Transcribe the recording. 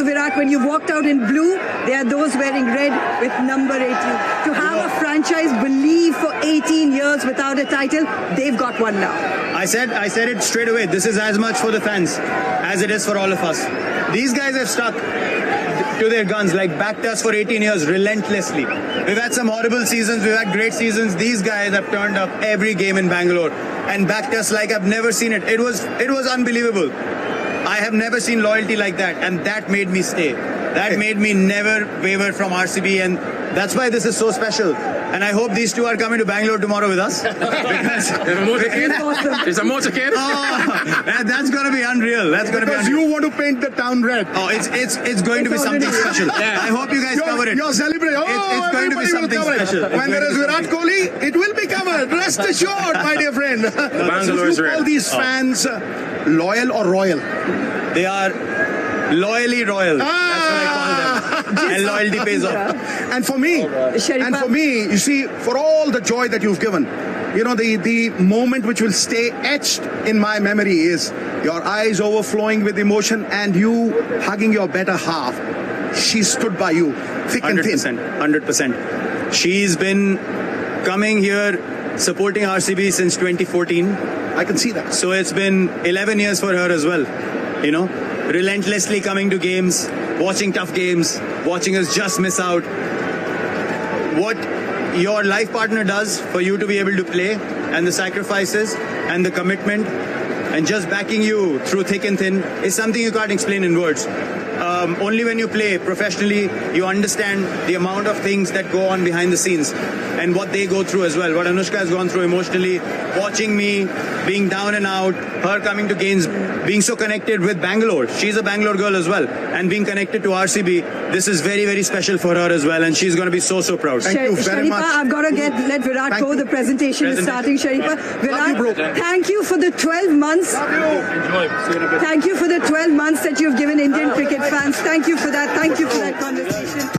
Virat, when you walked out in blue, there are those wearing red with number 18. To have a franchise believe for 18 years without a title, they've got one now. I said it straight away. This is as much for the fans as it is for all of us. These guys have stuck to their guns, like backed us for 18 years relentlessly. We've had some horrible seasons, we've had great seasons. These guys have turned up every game in Bangalore and backed us like I've never seen it. It was unbelievable. I have never seen loyalty like that, and that made me stay. That made me never waver from RCB, and that's why this is so special. And I hope these two are coming to Bangalore tomorrow with us. There's a motorcade. Oh, that's going to be unreal. That's going to be Because unreal. you want to paint the town red. Oh, it's going to be something special. I hope you guys cover it. You're celebrating. It's going to be something special. When there is Virat Kohli, it will be covered. Rest assured, my dear friend. Bangalore is So you red. call these fans loyal or royal? They are loyally royal. That's what I call them. And loyalty pays off. And for me, you see, for all the joy that you've given, you know, the moment which will stay etched in my memory is your eyes overflowing with emotion and you hugging your better half. She stood by you, thick and thin. 100%. She's been coming here supporting RCB since 2014. I can see that. So it's been 11 years for her as well. You know, relentlessly coming to games, watching tough games, watching us just miss out. What your life partner does for you to be able to play, and the sacrifices and the commitment and just backing you through thick and thin is something you can't explain in words. Only when you play professionally, you understand the amount of things that go on behind the scenes and what they go through as well. What Anushka has gone through emotionally, watching me being down and out, her coming to games, being so connected with Bangalore. She's a Bangalore girl as well. And being connected to RCB, this is very, very special for her as well. And she's going to be so, so proud. Thank you very Sharifa, much. I've got to let Virat Thank go. you. The presentation is starting, Sharifa. Virat, you, bro. thank you for the 12 months. Thank you for the 12 months that you've given Indian cricket fans. Thank you for that. Thank you for that conversation.